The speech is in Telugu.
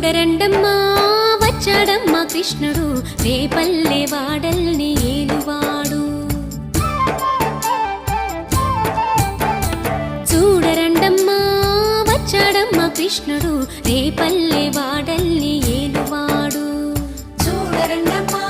చూడరండమ్మా వచ్చాడమ్మా కృష్ణుడు రేపల్లె వాడల్ని ఏలువాడు. చూడరండమ్మా వచ్చాడమ్మా కృష్ణుడు రేపల్లె వాడల్ని ఏలువాడు. చూడరండమ్మా